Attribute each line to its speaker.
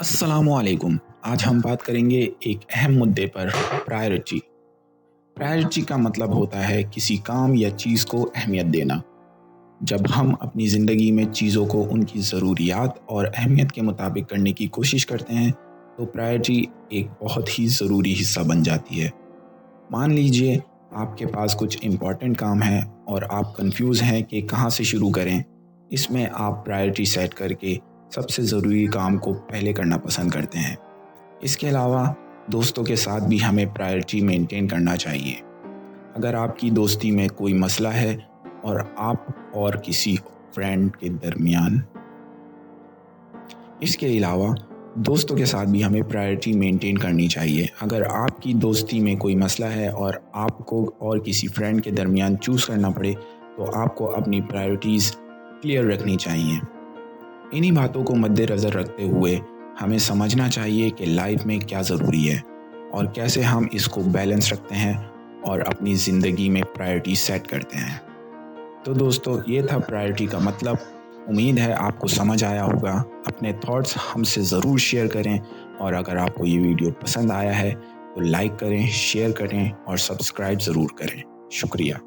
Speaker 1: अस्सलामुअलैकुम। आज हम बात करेंगे एक अहम मुद्दे पर, प्रायोरिटी। प्रायोरिटी का मतलब होता है किसी काम या चीज़ को अहमियत देना। जब हम अपनी ज़िंदगी में चीज़ों को उनकी ज़रूरियात और अहमियत के मुताबिक करने की कोशिश करते हैं तो प्रायोरिटी एक बहुत ही ज़रूरी हिस्सा बन जाती है। मान लीजिए आपके पास कुछ इम्पॉर्टेंट काम है और आप कंफ्यूज हैं कि कहाँ से शुरू करें। इसमें आप प्रायोरिटी सेट करके सबसे ज़रूरी काम को पहले करना पसंद करते हैं। इसके अलावा दोस्तों के साथ भी हमें प्रायोरिटी मेंटेन करना चाहिए। अगर आपकी दोस्ती में कोई मसला है और आप और किसी फ्रेंड के दरमियान, इसके अलावा दोस्तों के साथ भी हमें प्रायोरिटी मेंटेन करनी चाहिए। अगर आपकी दोस्ती में कोई मसला है और आपको और किसी फ्रेंड के दरमियान चूज़ करना पड़े तो आपको अपनी प्रायोरिटीज़ क्लियर रखनी चाहिए। इन्हीं बातों को मद्देनज़र रखते हुए हमें समझना चाहिए कि लाइफ में क्या ज़रूरी है और कैसे हम इसको बैलेंस रखते हैं और अपनी ज़िंदगी में प्रायोरिटी सेट करते हैं। तो दोस्तों, ये था प्रायोरिटी का मतलब। उम्मीद है आपको समझ आया होगा। अपने थॉट्स हमसे ज़रूर शेयर करें और अगर आपको ये वीडियो पसंद आया है तो लाइक करें, शेयर करें और सब्सक्राइब ज़रूर करें। शुक्रिया।